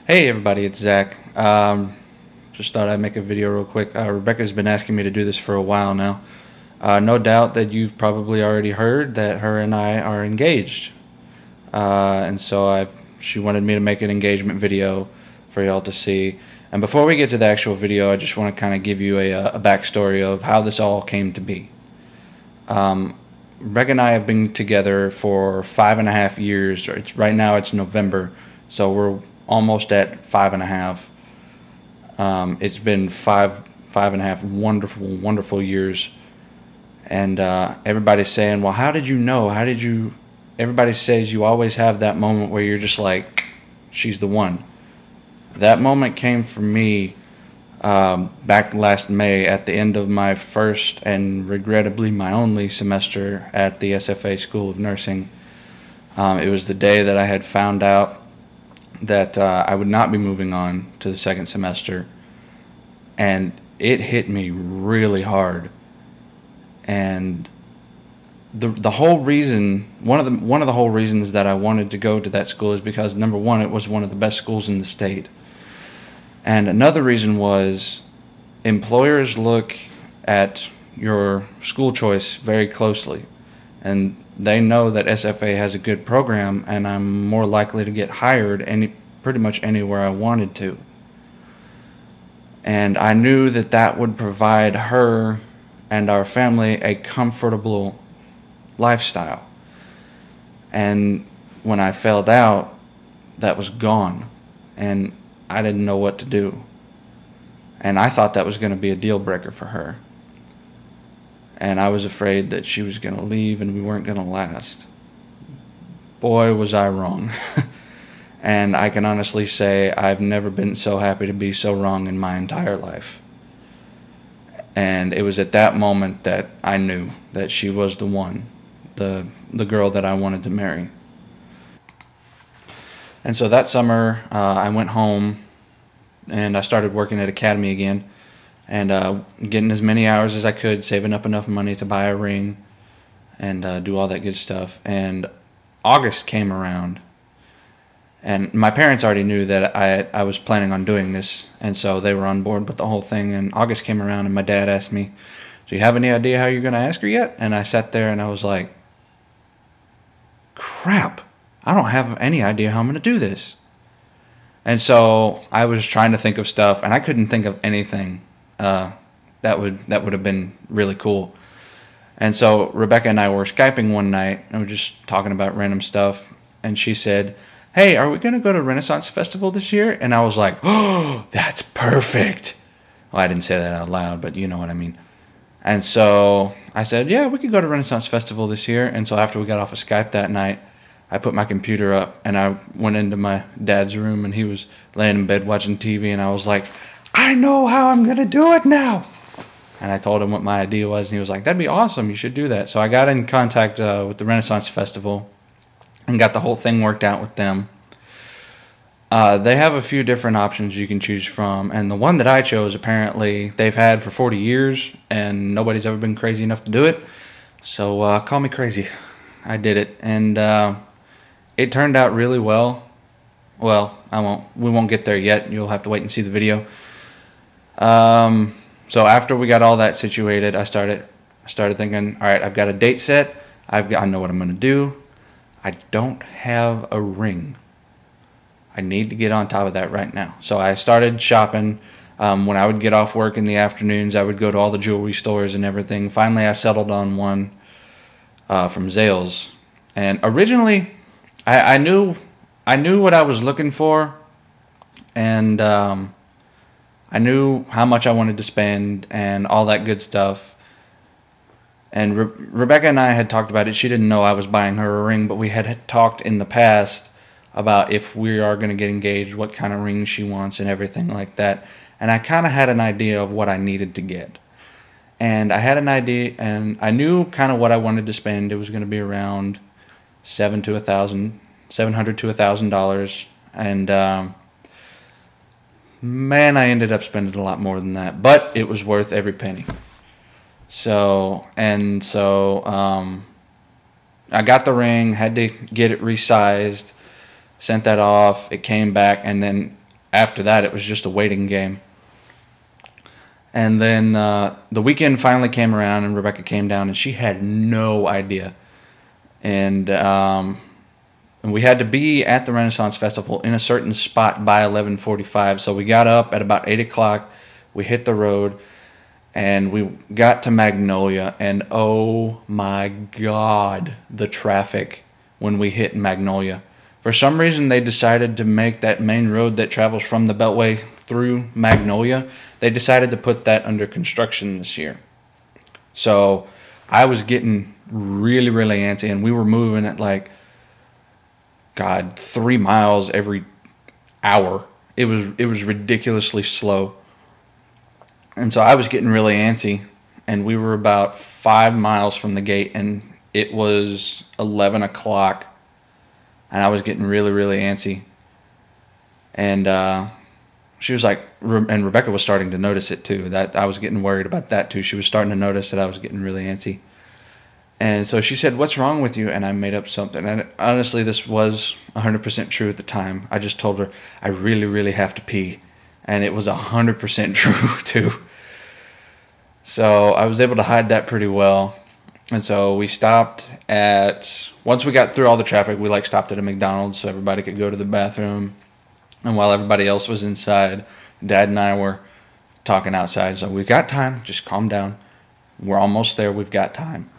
Hey everybody, it's Zach. Just thought I'd make a video real quick. Rebecca's been asking me to do this for a while now. No doubt that you've probably already heard that her and I are engaged. And so she wanted me to make an engagement video for y'all to see. And before we get to the actual video, I just want to kind of give you a backstory of how this all came to be. Rebecca and I have been together for 5.5 years. Right now it's November, so we're almost at 5.5. It's been five and a half wonderful years, and everybody's saying, well, how did you know? Everybody says you always have that moment where you're just like, she's the one. That moment came for me back last May at the end of my first and regrettably my only semester at the SFA School of Nursing. It was the day that I had found out that I would not be moving on to the second semester, and it hit me really hard. And the whole reason, one of the whole reasons that I wanted to go to that school is because, number one, it was one of the best schools in the state, and another reason was employers look at your school choice very closely, and they know that SFA has a good program, and I'm more likely to get hired pretty much anywhere I wanted to. And I knew that that would provide her and our family a comfortable lifestyle. And when I found out, that was gone, and I didn't know what to do. And I thought that was going to be a deal breaker for her. And I was afraid that she was going to leave and we weren't going to last. Boy, was I wrong. And I can honestly say I've never been so happy to be so wrong in my entire life. And it was at that moment that I knew that she was the one, the girl that I wanted to marry. And so that summer, I went home and I started working at Academy again, and getting as many hours as I could, saving up enough money to buy a ring and do all that good stuff. And August came around, and my parents already knew that I was planning on doing this, and so they were on board with the whole thing. And August came around and my dad asked me, do you have any idea how you're going to ask her yet? And I sat there and I was like, crap, I don't have any idea how I'm going to do this. And so I was trying to think of stuff, and I couldn't think of anything that would have been really cool. And so Rebecca and I were Skyping one night, and we were just talking about random stuff, and she said, hey, are we going to go to Renaissance Festival this year? And I was like, oh, that's perfect. Well, I didn't say that out loud, but you know what I mean. And so I said, yeah, we could go to Renaissance Festival this year. And so after we got off of Skype that night, I put my computer up and I went into my dad's room, and he was laying in bed watching TV, and I was like, I know how I'm going to do it now. And I told him what my idea was, and he was like, that'd be awesome, you should do that. So I got in contact with the Renaissance Festival and got the whole thing worked out with them. They have a few different options you can choose from, and the one that I chose, apparently they've had for 40 years and nobody's ever been crazy enough to do it. So call me crazy. I did it, and it turned out really well. Well, we won't get there yet. You'll have to wait and see the video. So after we got all that situated, I started thinking, all right, I've got a date set. I know what I'm going to do. I don't have a ring. I need to get on top of that right now. So I started shopping. When I would get off work in the afternoons, I would go to all the jewelry stores and everything. Finally, I settled on one from Zales. And originally, I knew what I was looking for, and I knew how much I wanted to spend and all that good stuff. And Rebecca and I had talked about it. She didn't know I was buying her a ring, but we had talked in the past about if we are going to get engaged, what kind of ring she wants and everything like that. And I kind of had an idea of what I needed to get. And I had an idea, and I knew kind of what I wanted to spend. It was going to be around $700 to $1,000, and man, I ended up spending a lot more than that, but it was worth every penny. So I got the ring, had to get it resized, sent that off. It came back, and then after that, it was just a waiting game. And then the weekend finally came around, and Rebecca came down, and she had no idea. And we had to be at the Renaissance Festival in a certain spot by 11:45. So we got up at about 8 o'clock. We hit the road, and we got to Magnolia. And oh my God, the traffic when we hit Magnolia. For some reason, they decided to make that main road that travels from the Beltway through Magnolia, they decided to put that under construction this year. So I was getting really, really antsy, and we were moving at like, God, 3 miles every hour. It was ridiculously slow. And so I was getting really antsy, and we were about 5 miles from the gate, and it was 11 o'clock, and I was getting really, really antsy. And she was like, and Rebecca was starting to notice it too, that I was getting worried about that too. She was starting to notice that I was getting really antsy. And so she said, "What's wrong with you?" And I made up something. And honestly, this was 100% true at the time. I just told her, "I really, really have to pee." And it was 100% true too. So I was able to hide that pretty well. And so we stopped at, once we got through all the traffic, we like stopped at a McDonald's so everybody could go to the bathroom. And while everybody else was inside, Dad and I were talking outside. So we've got time, just calm down. We're almost there, we've got time.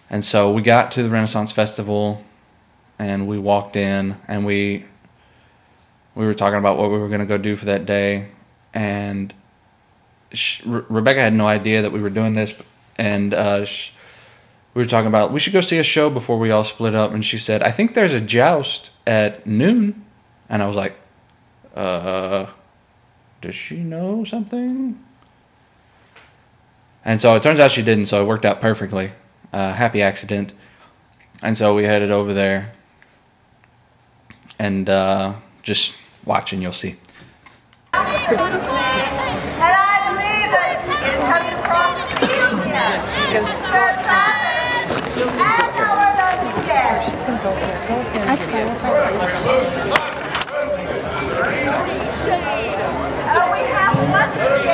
And so we got to the Renaissance Festival, and we walked in, and we were talking about what we were going to go do for that day. And Rebecca had no idea that we were doing this, and we were talking about we should go see a show before we all split up. And she said, "I think there's a joust at noon." And I was like, does she know something? And so it turns out she didn't, so it worked out perfectly. Happy accident. And so we headed over there, and just watch and you'll see. And I believe that it's coming across the field here. We have one step.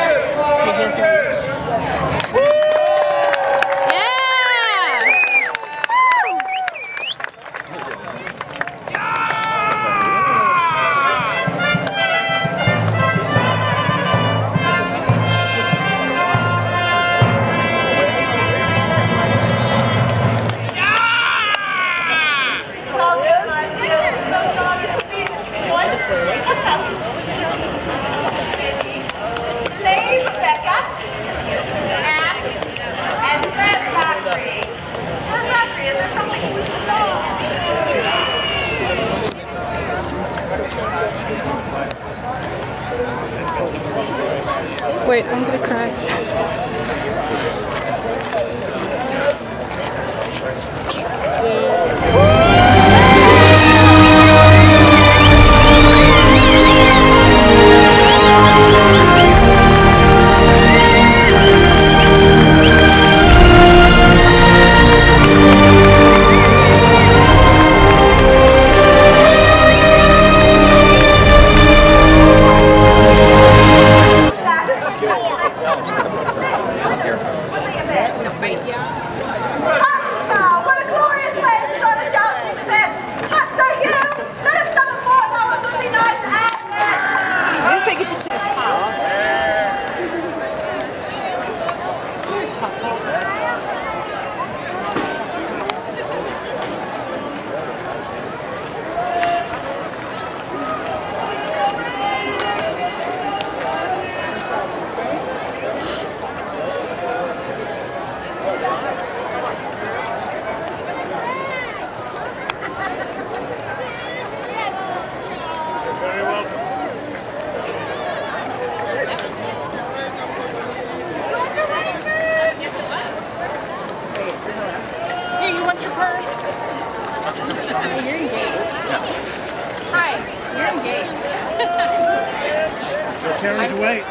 Lady Rebecca and Fred Zachary. So Zachary, is there something you wish to say? Wait, I'm gonna cry. What a glorious way to start a jousting event! What say you? Let us summon forth our goodly knights and men! I guess I get to see Carries weight.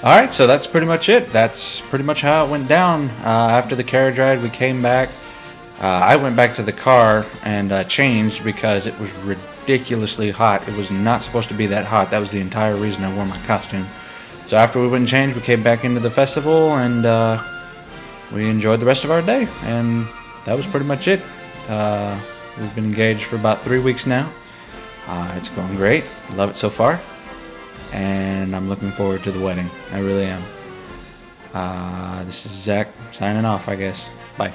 Alright, so that's pretty much it. That's pretty much how it went down. After the carriage ride, we came back. I went back to the car and changed because it was ridiculously hot. It was not supposed to be that hot. That was the entire reason I wore my costume. So after we went and changed, we came back into the festival and we enjoyed the rest of our day. And that was pretty much it. We've been engaged for about 3 weeks now. It's going great. I love it so far. And I'm looking forward to the wedding. I really am. This is Zach signing off, I guess. Bye.